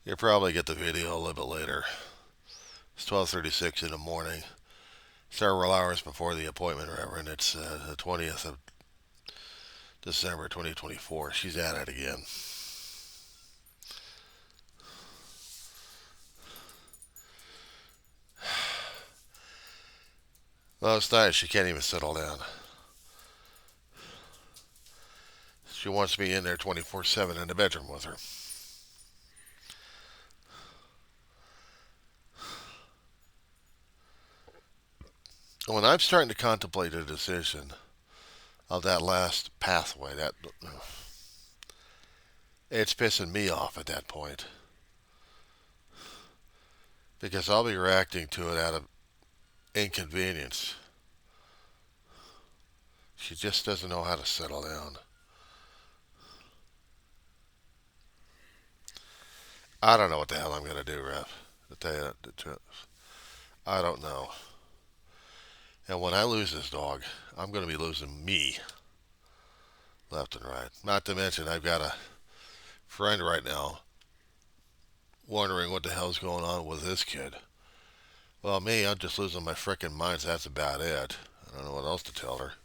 You'll probably get the video a little bit later. It's 12:36 in the morning, several hours before the appointment, Reverend. It's the 20th of December, 2024. She's at it again. Last night, she can't even settle down. She wants me in there 24/7 in the bedroom with her. When I'm starting to contemplate a decision of that last pathway, that it's pissing me off at that point because I'll be reacting to it out of inconvenience. She just doesn't know how to settle down. I don't know what the hell I'm going to do, Rev. To tell you the truth, I don't know. And when I lose this dog, I'm going to be losing me left and right. Not to mention, I've got a friend right now wondering what the hell's going on with this kid. Well, me, I'm just losing my frickin' mind, so that's about it. I don't know what else to tell her.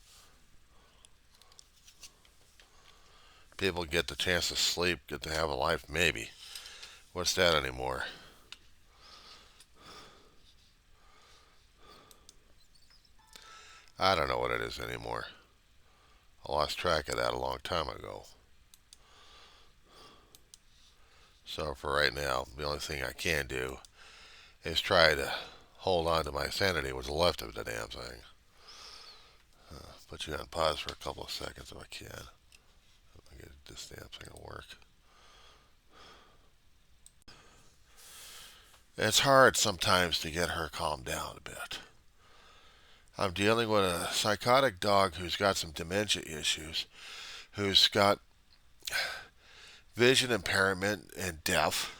People get the chance to sleep, get to have a life, maybe. What's that anymore? I don't know what it is anymore. I lost track of that a long time ago. So for right now, the only thing I can do is try to hold on to my sanity what's left of the damn thing. Put you on pause for a couple of seconds if I can. If I get this damn thing to work. It's hard sometimes to get her calmed down a bit. I'm dealing with a psychotic dog who's got some dementia issues, who's got vision impairment and deaf,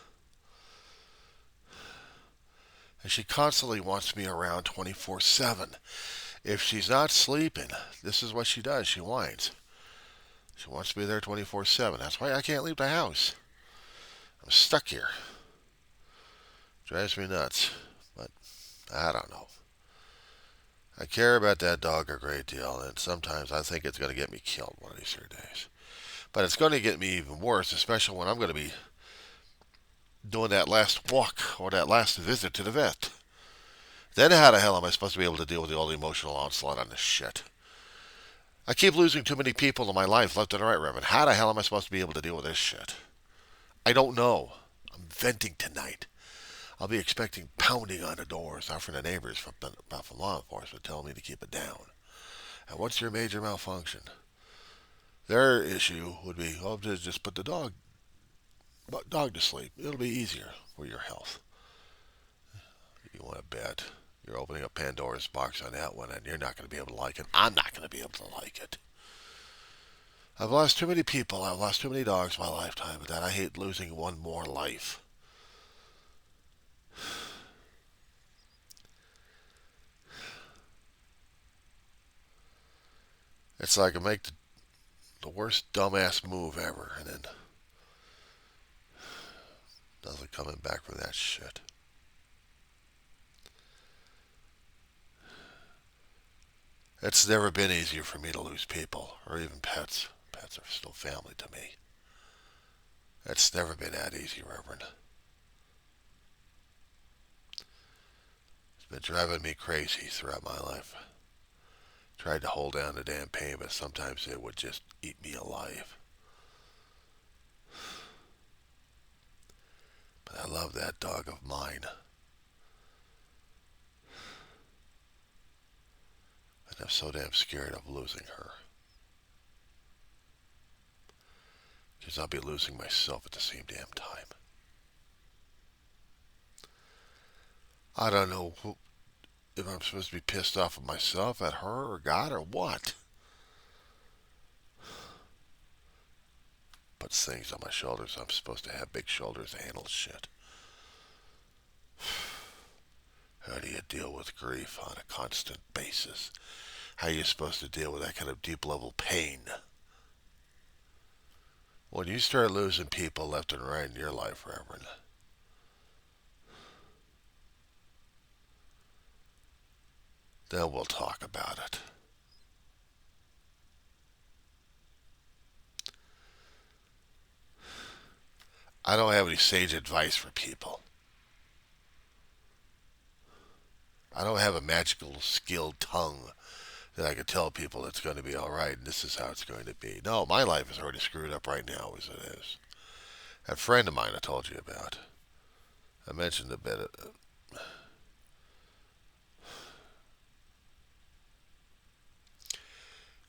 and she constantly wants me around 24/7. If she's not sleeping, this is what she does. She whines. She wants to be there 24/7. That's why I can't leave the house. I'm stuck here. Drives me nuts. But I don't know. I care about that dog a great deal, and sometimes I think it's going to get me killed one of these 3 days. But it's going to get me even worse, especially when I'm going to be doing that last walk or that last visit to the vet. Then how the hell am I supposed to be able to deal with all the emotional onslaught on this shit? I keep losing too many people in my life left and right, Reverend. How the hell am I supposed to be able to deal with this shit? I don't know. I'm venting tonight. I'll be expecting pounding on the doors out from the neighbors from law enforcement telling me to keep it down. And what's your major malfunction? Their issue would be, oh, just put the dog to sleep. It'll be easier for your health. You want to bet you're opening up Pandora's box on that one, and you're not going to be able to like it. I'm not going to be able to like it. I've lost too many people. I've lost too many dogs in my lifetime, but that I hate losing one more life. It's like I make the worst dumbass move ever, and then nothing coming back from that shit. It's never been easier for me to lose people, or even pets. Pets are still family to me. It's never been that easy, Reverend. It's been driving me crazy throughout my life. Tried to hold down the damn pain, but sometimes it would just eat me alive. But I love that dog of mine. And I'm so damn scared of losing her. Because I'll be losing myself at the same damn time. I don't know if I'm supposed to be pissed off at myself, at her, or God, or what. Puts things on my shoulders. I'm supposed to have big shoulders to handle shit. How do you deal with grief on a constant basis? How are you supposed to deal with that kind of deep level pain? When you start losing people left and right in your life, Reverend, then we'll talk about it. I don't have any sage advice for people. I don't have a magical skilled tongue that I could tell people it's going to be all right and this is how it's going to be. No, my life is already screwed up right now as it is. That friend of mine I told you about, I mentioned a bit.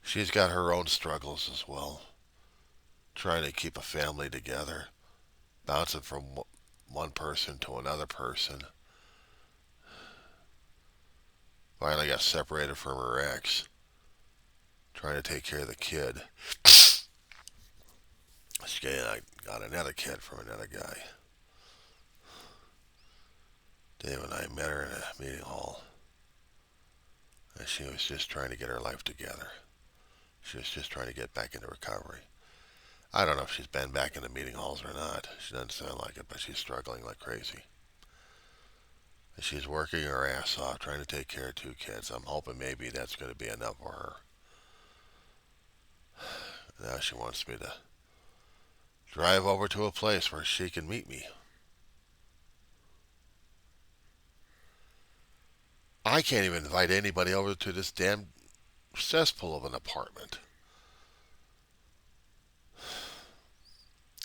She's got her own struggles as well, trying to keep a family together, bouncing from one person to another person. Finally got separated from her ex, trying to take care of the kid. She got another kid from another guy. Dave and I met her in a meeting hall, and she was just trying to get her life together. She was just trying to get back into recovery. I don't know if she's been back in the meeting halls or not. She doesn't sound like it, but she's struggling like crazy. And she's working her ass off trying to take care of two kids. I'm hoping maybe that's going to be enough for her. Now she wants me to drive over to a place where she can meet me. I can't even invite anybody over to this damn cesspool of an apartment.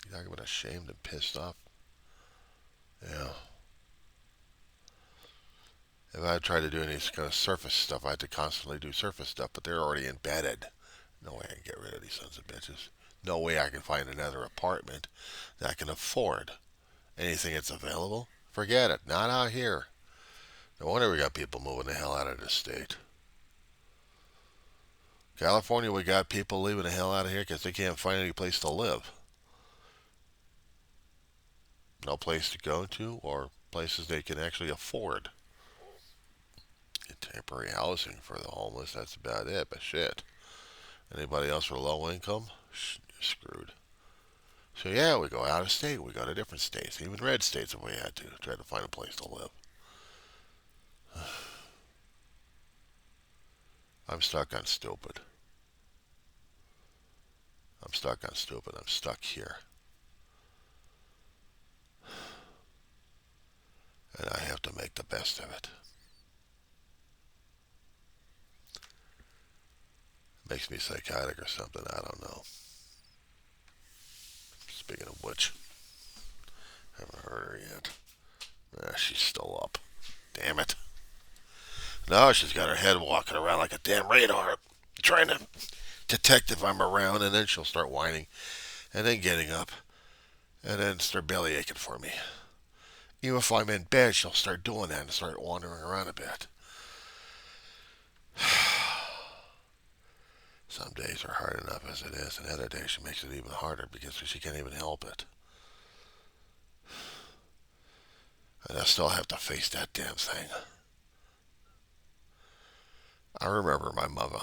You talking about ashamed and pissed off? Yeah. If I try to do any kind of surface stuff, I have to constantly do surface stuff, but they're already embedded. No way I can get rid of these sons of bitches. No way I can find another apartment that I can afford. Anything that's available, forget it. Not out here. No wonder we got people moving the hell out of this state. California, we got people leaving the hell out of here because they can't find any place to live. No place to go to or places they can actually afford. Temporary housing for the homeless, that's about it, but shit. Anybody else with low income? You're screwed. So yeah, we go out of state. We go to different states, even red states if we had to, try to find a place to live. I'm stuck on stupid. I'm stuck on stupid. I'm stuck here. And I have to make the best of it. Makes me psychotic or something, I don't know. Speaking of which, haven't heard her yet. She's still up. Damn it. No, she's got her head walking around like a damn radar, trying to detect if I'm around, and then she'll start whining, and then getting up, and then start belly aching for me. Even if I'm in bed, she'll start doing that and start wandering around a bit. Some days are hard enough as it is, and other days she makes it even harder because she can't even help it. And I still have to face that damn thing. I remember my mother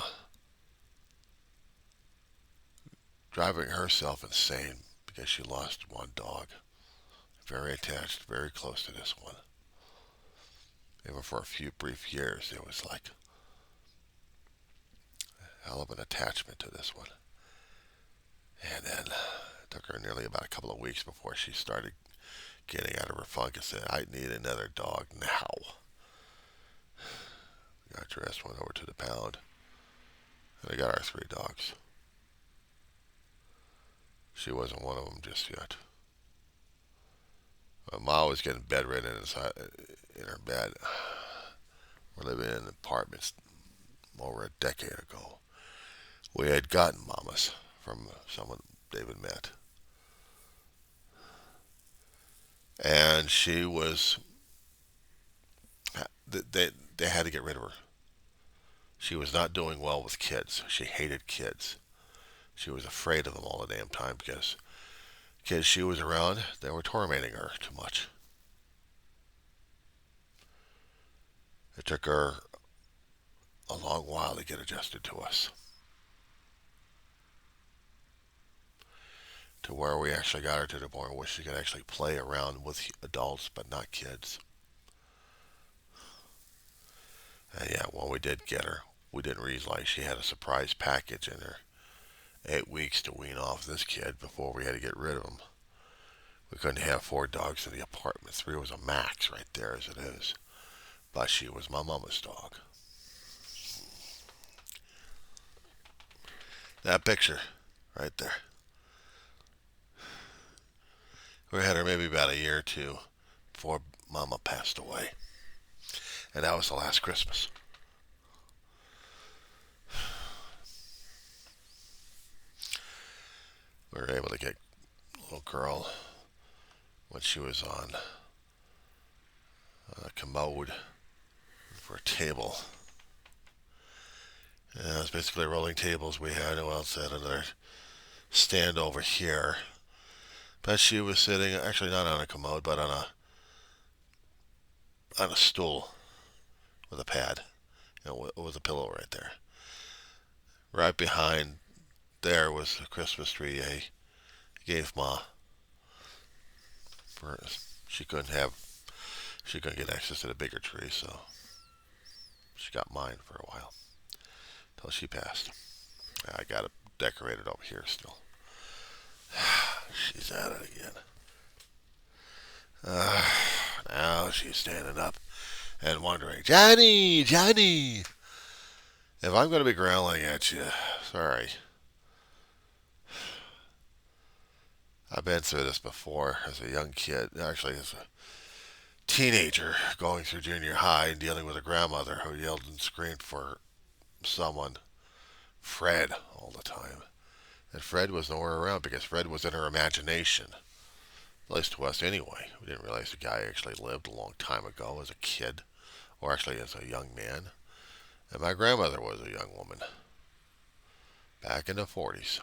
driving herself insane because she lost one dog. Very attached, very close to this one. Even for a few brief years, it was like a hell of an attachment to this one. And then it took her nearly about a couple of weeks before she started getting out of her funk and said, I need another dog now. We got dressed, went over to the pound, and I got our three dogs. She wasn't one of them just yet. My mom was getting bedridden in her bed. We're living in apartments over a decade ago. We had gotten mamas from someone David met. And she was, they had to get rid of her. She was not doing well with kids. She hated kids. She was afraid of them all the damn time because kids she was around, they were tormenting her too much. It took her a long while to get adjusted to us. To where we actually got her to the point where she could actually play around with adults but not kids. And yeah, when we did get her, we didn't realize she had a surprise package in her. 8 weeks to wean off this kid before we had to get rid of him. We couldn't have 4 dogs in the apartment. 3 was a max right there as it is. But she was my mama's dog. That picture right there. We had her maybe about a year or two before mama passed away. And that was the last Christmas. We were able to get a little girl when she was on a commode for a table. And it was basically rolling tables we had. Who else had another stand over here? But she was sitting, actually not on a commode, but on a stool with a pad, with a pillow right there. Right behind there was a Christmas tree I gave Ma. For she couldn't get access to the bigger tree, so she got mine for a while till she passed. I got it decorated over here still. She's at it again. Now she's standing up and wondering, Johnny, Johnny, if I'm going to be growling at you, sorry. I've been through this before as a young kid, actually as a teenager going through junior high and dealing with a grandmother who yelled and screamed for someone, Fred, all the time. And Fred was nowhere around because Fred was in her imagination. At least to us anyway. We didn't realize the guy actually lived a long time ago as a kid, or actually as a young man. And my grandmother was a young woman back in the 40s.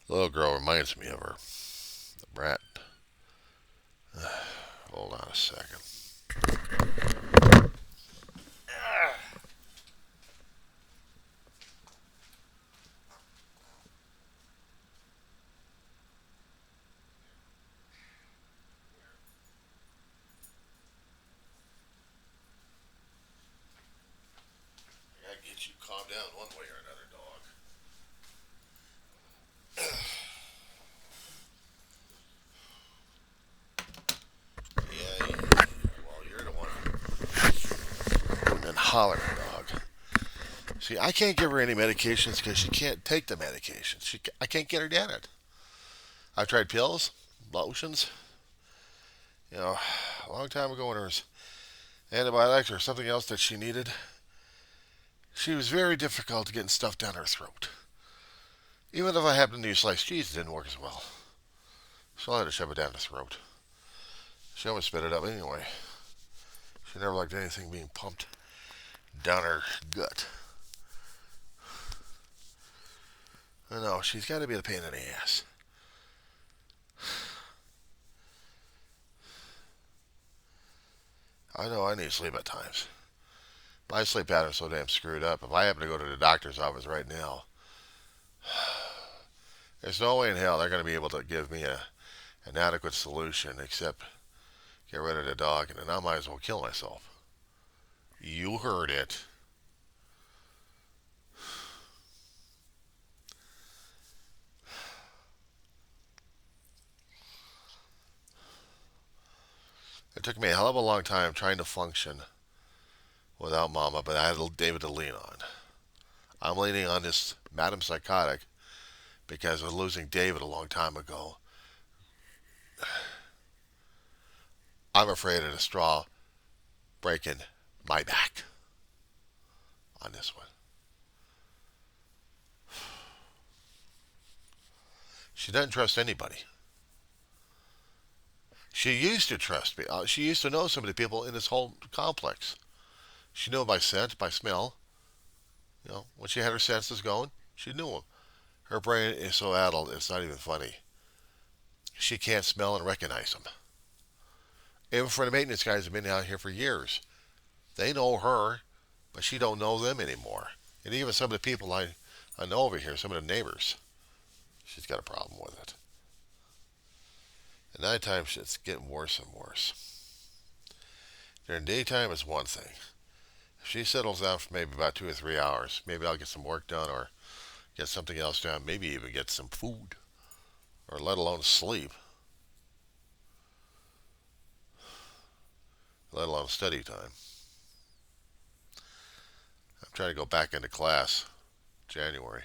The little girl reminds me of her. The brat. Hold on a second. I gotta get you calmed down one way or another, dog. Yeah. Well, you're the one hooting and hollering, dog. See, I can't give her any medications because she can't take the medications. I can't get her down it. I've tried pills, lotions. A long time ago when there was antibiotics or something else that she needed, she was very difficult getting stuff down her throat. Even if I happened to use sliced cheese, it didn't work as well. So I had to shove it down her throat. She almost spit it up anyway. She never liked anything being pumped down her gut. I know, she's got to be a pain in the ass. I know I need sleep at times. My sleep pattern's so damn screwed up. If I happen to go to the doctor's office right now, there's no way in hell they're going to be able to give me an adequate solution except get rid of the dog, and then I might as well kill myself. You heard it. It took me a hell of a long time trying to function without Mama, but I had David to lean on. I'm leaning on this Madam Psychotic because of losing David a long time ago. I'm afraid of the straw breaking my back on this one. She doesn't trust anybody. She used to trust me. She used to know some of the people in this whole complex. She knew by scent, by smell. When she had her senses going, she knew them. Her brain is so addled, it's not even funny. She can't smell and recognize them. Even for the maintenance guys who've been out here for years, they know her, but she don't know them anymore. And even some of the people I know over here, some of the neighbors, she's got a problem with it. At night time, it's getting worse and worse. During daytime is one thing. If she settles down for maybe about 2 or 3 hours, maybe I'll get some work done or get something else done, maybe even get some food, or let alone sleep, let alone study time. I'm trying to go back into class January.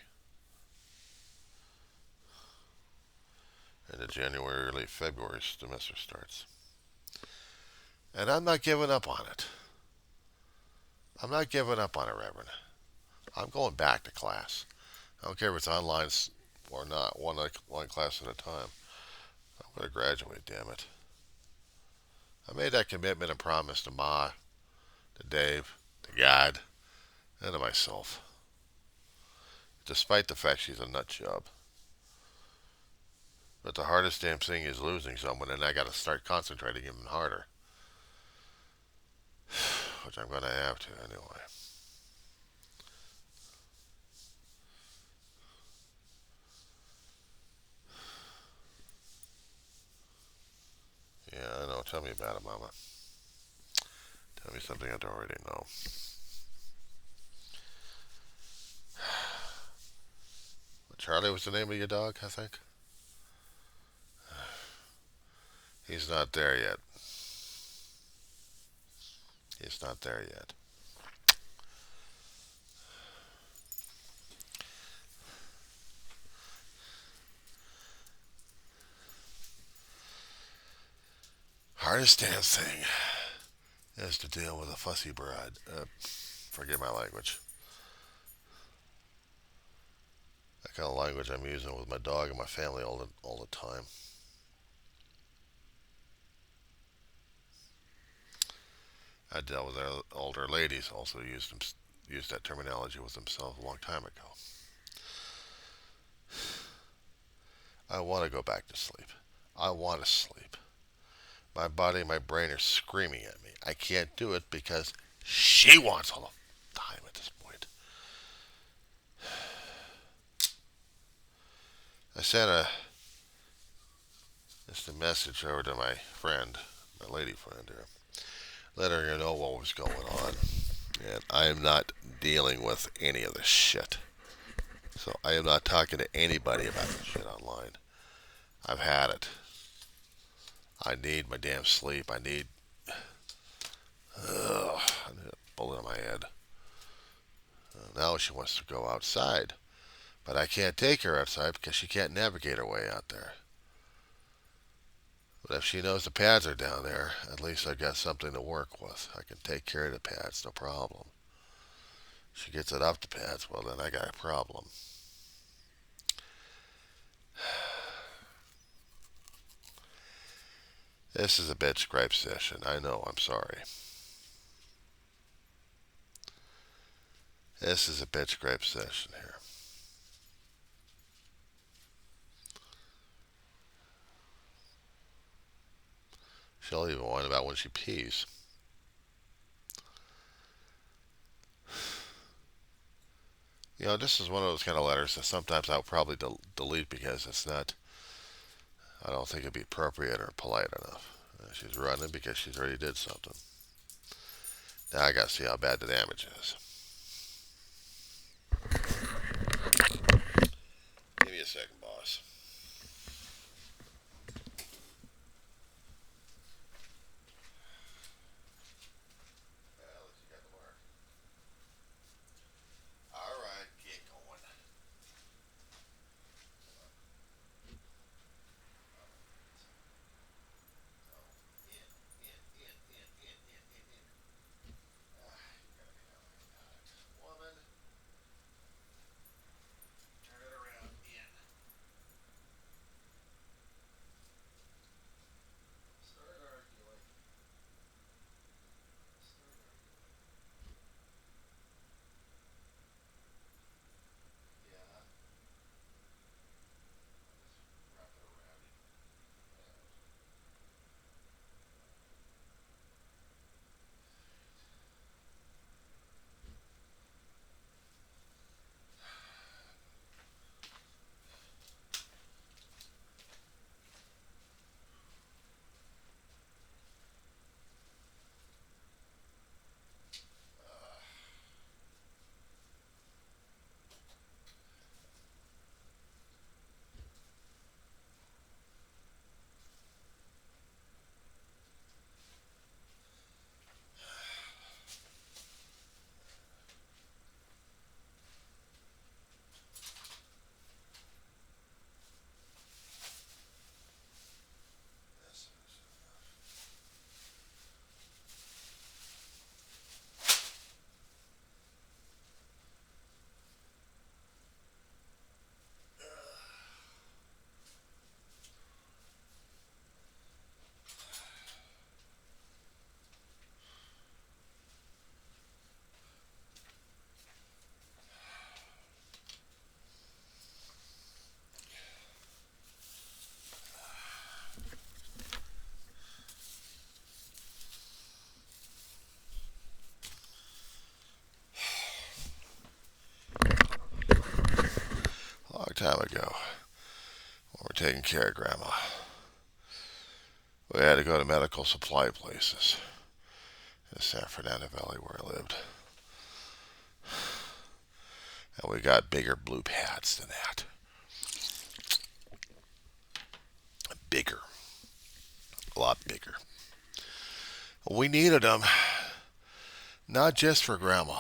Into January, early February, semester starts. And I'm not giving up on it. I'm not giving up on it, Reverend. I'm going back to class. I don't care if it's online or not, one class at a time. I'm going to graduate, damn it. I made that commitment and promise to Ma, to Dave, to God, and to myself. Despite the fact she's a nut job. But the hardest damn thing is losing someone, and I got to start concentrating even harder. Which I'm going to have to anyway. Yeah, I know. Tell me about it, Mama. Tell me something I don't already know. Charlie was the name of your dog, I think? He's not there yet. He's not there yet. Hardest damn thing is to deal with a fussy broad. Forgive my language. That kind of language I'm using with my dog and my family all the time. I dealt with older ladies also used that terminology with themselves a long time ago. I want to go back to sleep. I want to sleep. My body and my brain are screaming at me. I can't do it because she wants all the time at this point. I sent just a message over to my friend, my lady friend here, letting her know what was going on. And I am not dealing with any of this shit. So I am not talking to anybody about this shit online. I've had it. I need my damn sleep. I need a bullet in my head. Now she wants to go outside. But I can't take her outside because she can't navigate her way out there. But if she knows the pads are down there, at least I've got something to work with. I can take care of the pads, no problem. She gets it up the pads, well then I got a problem. This is a bitch gripe session. I know, I'm sorry. This is a bitch gripe session here. She'll even whine about when she pees. You know, this is one of those kind of letters that sometimes I'll probably delete because it's not, I don't think it'd be appropriate or polite enough. She's running because she's already did something. Now I gotta see how bad the damage is. Give me a second, boss. All right, get going. Woman, turn it around. In. while ago when we're taking care of Grandma. We had to go to medical supply places in the San Fernando Valley where I lived. And we got bigger blue pads than that. Bigger. A lot bigger. We needed them not just for Grandma.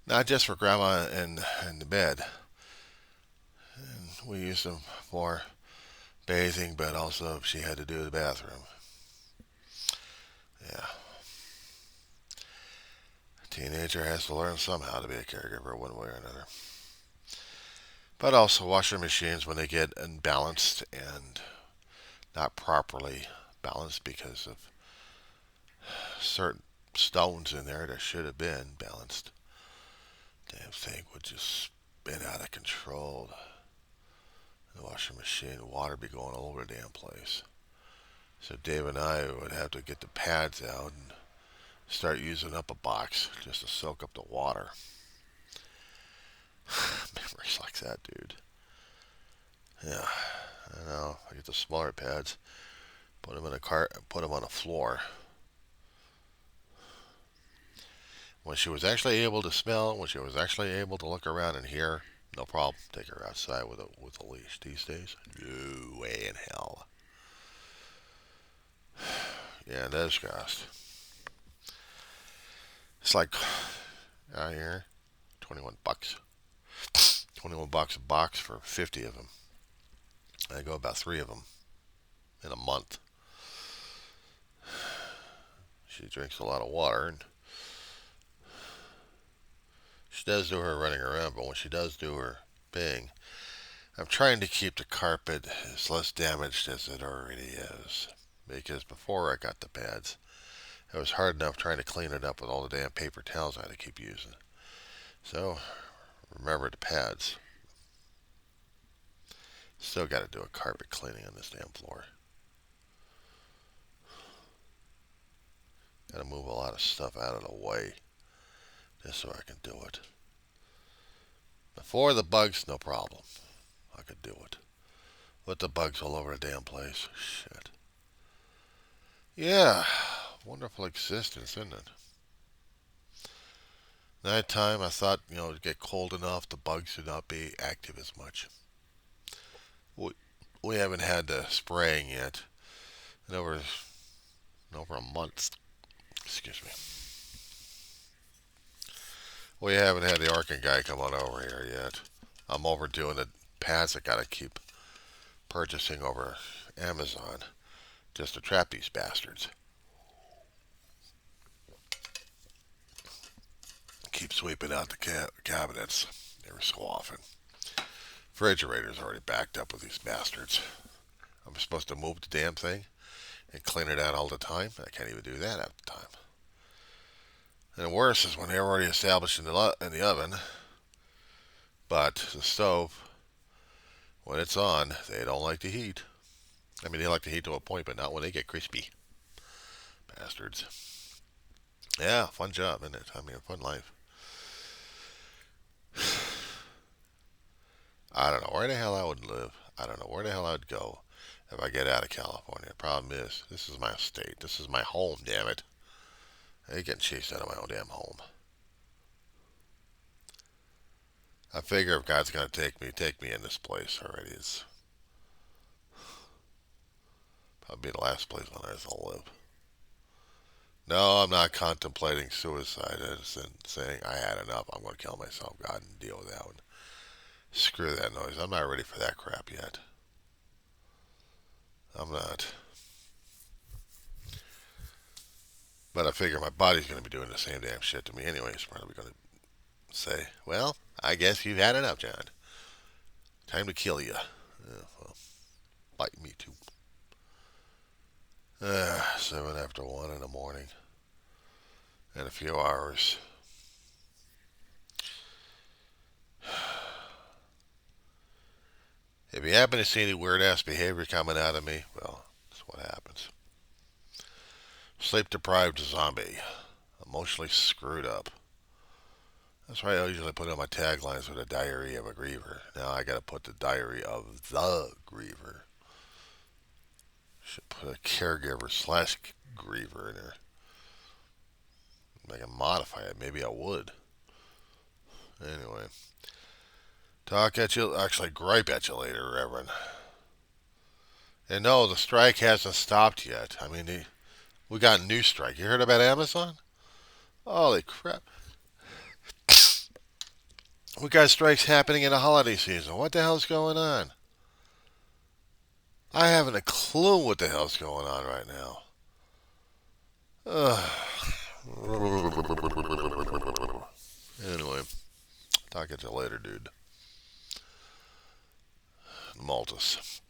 Not just for Grandma in the bed. And we used them for bathing, but also if she had to do the bathroom. Yeah. A teenager has to learn somehow to be a caregiver one way or another. But also washer machines, when they get unbalanced and not properly balanced because of certain stones in there that should have been balanced, damn thing would just spin out of control. The washing machine, the water be going all over the damn place. So Dave and I would have to get the pads out and start using up a box just to soak up the water. Memories like that, dude. Yeah, I know. I get the smaller pads, put them in a cart, and put them on the floor. When she was actually able to smell, when she was actually able to look around and hear, no problem. Take her outside with a leash. These days, no way in hell. Yeah, it does cost. It's like out here, $21. $21 a box for 50 of them. I go about 3 of them in a month. She drinks a lot of water, and she does do her running around, but when she does do her peeing, I'm trying to keep the carpet as less damaged as it already is. Because before I got the pads, it was hard enough trying to clean it up with all the damn paper towels I had to keep using. So, remember the pads. Still got to do a carpet cleaning on this damn floor. Got to move a lot of stuff out of the way just so I can do it. Before the bugs, no problem. I could do it. With the bugs all over the damn place. Shit. Yeah. Wonderful existence, isn't it? Nighttime, I thought, it'd get cold enough, the bugs would not be active as much. We haven't had the spraying yet in over a month. Excuse me. We haven't had the Arkin guy come on over here yet. I'm overdoing the pads I gotta keep purchasing over Amazon just to trap these bastards. Keep sweeping out the cabinets every so often. Refrigerator's already backed up with these bastards. I'm supposed to move the damn thing and clean it out all the time. I can't even do that half the time. And worse is when they're already established in the oven, but the stove, when it's on, they don't like the heat. I mean, they like the heat to a point, but not when they get crispy. Bastards. Yeah, fun job, isn't it? I mean, a fun life. I don't know where the hell I would live. I don't know where the hell I'd go if I get out of California. The problem is, this is my state. This is my home, damn it. I ain't getting chased out of my own damn home. I figure if God's going to take me in this place already. It's probably the last place on earth I'll live. No, I'm not contemplating suicide as in saying I had enough. I'm going to kill myself. God, and deal with that one. Screw that noise. I'm not ready for that crap yet. I'm not. But I figure my body's going to be doing the same damn shit to me anyway. It's probably going to say, well, I guess you've had enough, John. Time to kill you. Well, bite me too. 7 after 1 in the morning. In a few hours. If you happen to see any weird-ass behavior coming out of me, well, that's what happens. Sleep-deprived zombie. Emotionally screwed up. That's right. I usually put on my taglines with a diary of a griever. Now I got to put the diary of the griever. Should put a caregiver slash griever in there. I can modify it. Maybe I would. Anyway, talk at you. Actually, gripe at you later, Reverend. And no, the strike hasn't stopped yet. I mean, we got a new strike. You heard about Amazon? Holy crap. We got strikes happening in the holiday season. What the hell's going on? I haven't a clue what the hell's going on right now. Ugh. Anyway, talk at you later, dude. Maltus.